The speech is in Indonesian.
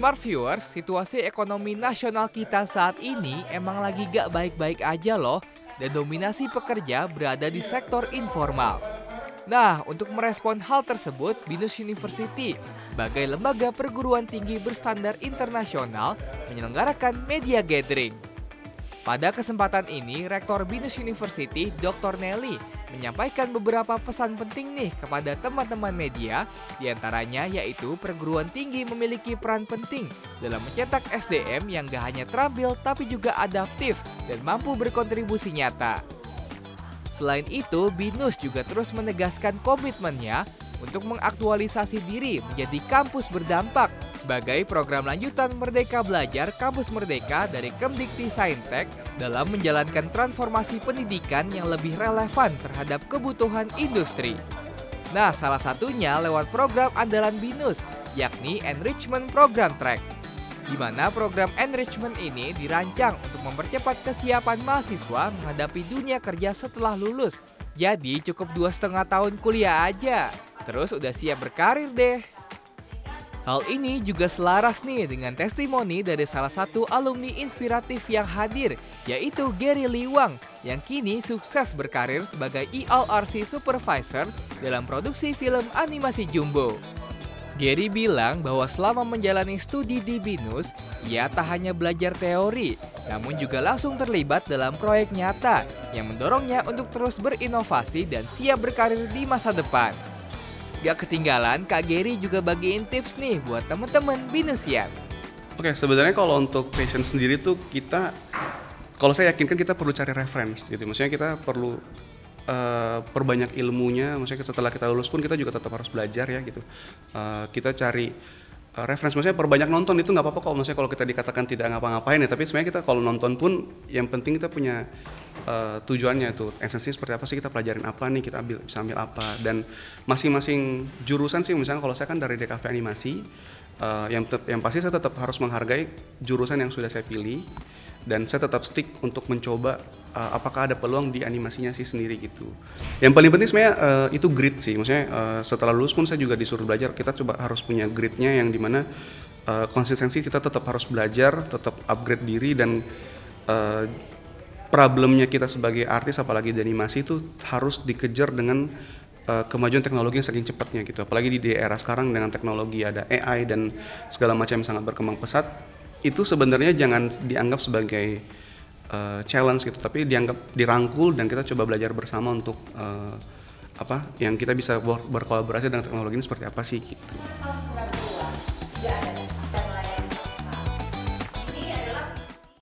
Smart Viewers, situasi ekonomi nasional kita saat ini emang lagi gak baik-baik aja loh, dan dominasi pekerja berada di sektor informal. Nah, untuk merespon hal tersebut, BINUS University sebagai lembaga perguruan tinggi berstandar internasional menyelenggarakan media gathering. Pada kesempatan ini, Rektor BINUS University, Dr. Nelly, menyampaikan beberapa pesan penting nih kepada teman-teman media, diantaranya yaitu perguruan tinggi memiliki peran penting dalam mencetak SDM yang gak hanya terampil tapi juga adaptif dan mampu berkontribusi nyata. Selain itu, BINUS juga terus menegaskan komitmennya untuk mengaktualisasi diri menjadi kampus berdampak sebagai program lanjutan Merdeka Belajar Kampus Merdeka dari Kemdikti Saintek dalam menjalankan transformasi pendidikan yang lebih relevan terhadap kebutuhan industri. Nah, salah satunya lewat program andalan BINUS, yakni Enrichment Program Track, di mana program enrichment ini dirancang untuk mempercepat kesiapan mahasiswa menghadapi dunia kerja setelah lulus. Jadi cukup 2,5 tahun kuliah aja, terus udah siap berkarir deh. Hal ini juga selaras nih dengan testimoni dari salah satu alumni inspiratif yang hadir, yaitu Gary Liwang, yang kini sukses berkarir sebagai ELRC Supervisor dalam produksi film animasi Jumbo. Gary bilang bahwa selama menjalani studi di BINUS, ia tak hanya belajar teori, namun juga langsung terlibat dalam proyek nyata yang mendorongnya untuk terus berinovasi dan siap berkarir di masa depan. Gak ketinggalan, Kak Gary juga bagiin tips nih buat teman-teman BINUSian. Oke, sebenarnya kalau untuk passion sendiri tuh kalau saya yakinkan kita perlu cari reference gitu. Maksudnya kita perlu perbanyak ilmunya, maksudnya setelah kita lulus pun kita juga tetap harus belajar ya gitu. Kita cari reference, maksudnya perbanyak nonton itu nggak apa-apa kok, maksudnya kalau kita dikatakan tidak ngapa-ngapain ya, tapi sebenarnya kita kalau nonton pun yang penting kita punya tujuannya tuh, esensi seperti apa sih, kita pelajarin apa nih, kita bisa ambil apa, dan masing-masing jurusan sih, misalnya kalau saya kan dari DKV animasi, yang pasti saya tetap harus menghargai jurusan yang sudah saya pilih, dan saya tetap stick untuk mencoba apakah ada peluang di animasinya sih sendiri gitu. Yang paling penting sebenarnya itu grit sih, maksudnya setelah lulus pun saya juga disuruh belajar, kita coba harus punya gritnya yang dimana konsistensi kita tetap harus belajar, tetap upgrade diri, dan problemnya kita sebagai artis apalagi di animasi itu harus dikejar dengan kemajuan teknologi yang saking cepatnya gitu. Apalagi di era sekarang dengan teknologi ada AI dan segala macam yang sangat berkembang pesat, itu sebenarnya jangan dianggap sebagai challenge gitu, tapi dianggap dirangkul dan kita coba belajar bersama untuk yang kita bisa berkolaborasi dengan teknologi ini seperti apa sih gitu.